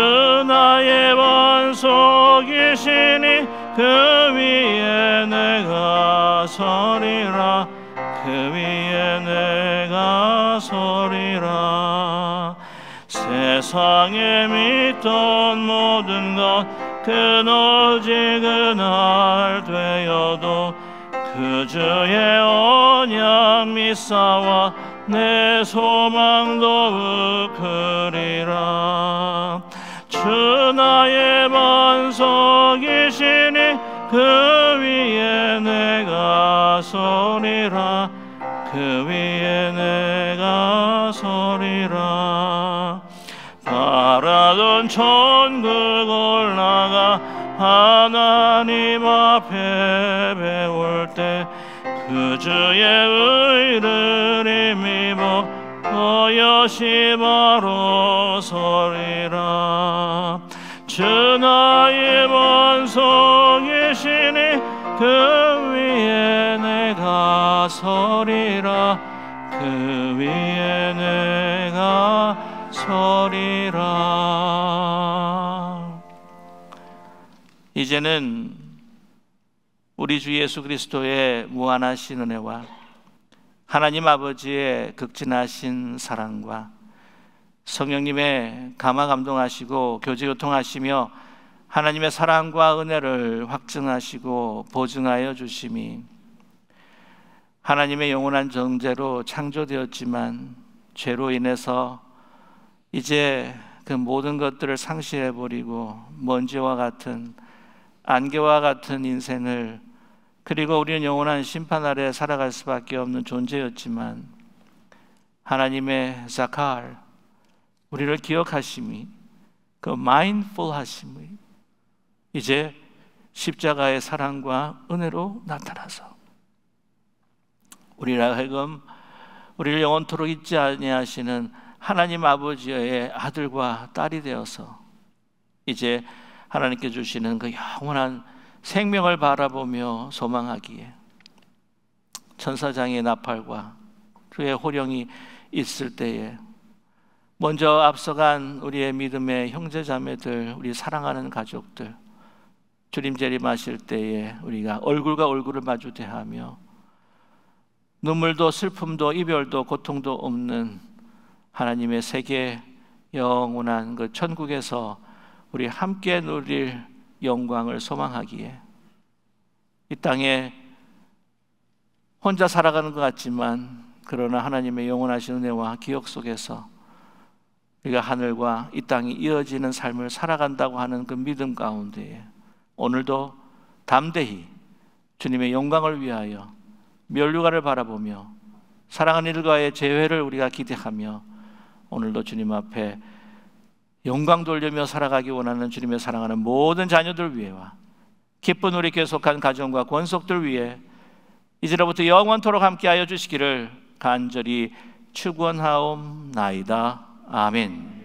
Speaker 1: 나의 반석이시니 그 위에 내가 서리라. 그 위에 내가 서리라. 세상에 믿던 모든 것 그너지 그날 되어도 그 주의 언약 믿사와 내 소망도 크리라. 주 나의 반석이시니 그 위에 내가 서리라. 그 위에 내가 서리라. 바라던 천국 올라가 하나님 앞에 배울 때 그 주의 의를 힘입어 어여시 바로 서리라. 주 나의 반석이시니 그 위에 내가 서리라. 그 위에 내가 서리라. 이제는 우리 주 예수 그리스도의 무한하신 은혜와 하나님 아버지의 극진하신 사랑과 성령님의 감화 감동하시고 교제 교통하시며 하나님의 사랑과 은혜를 확증하시고 보증하여 주심이 하나님의 영원한 정죄로 창조되었지만 죄로 인해서 이제 그 모든 것들을 상실해버리고 먼지와 같은 안개와 같은 인생을, 그리고 우리는 영원한 심판 아래 살아갈 수밖에 없는 존재였지만 하나님의 자칼, 우리를 기억하심이, 그 마인드풀 하심이 이제 십자가의 사랑과 은혜로 나타나서 우리라 하여금 우리를 영원토록 잊지 아니하시는 하나님 아버지의 아들과 딸이 되어서 이제 하나님께 주시는 그 영원한 생명을 바라보며 소망하기에 천사장의 나팔과 그의 호령이 있을 때에 먼저 앞서간 우리의 믿음의 형제자매들, 우리 사랑하는 가족들, 주님 재림하실 때에 우리가 얼굴과 얼굴을 마주 대하며 눈물도 슬픔도 이별도 고통도 없는 하나님의 세계 영원한 그 천국에서 우리 함께 누릴 영광을 소망하기에 이 땅에 혼자 살아가는 것 같지만 그러나 하나님의 영원하신 은혜와 기억 속에서 우리가 하늘과 이 땅이 이어지는 삶을 살아간다고 하는 그 믿음 가운데에 오늘도 담대히 주님의 영광을 위하여 면류관을 바라보며 사랑하는 이들과의 재회를 우리가 기대하며 오늘도 주님 앞에 영광 돌리며 살아가기 원하는 주님의 사랑하는 모든 자녀들 위해와 기쁜 우리 계속한 가정과 권속들 위해 이제로부터 영원토록 함께하여 주시기를 간절히 축원하옵나이다. 아멘.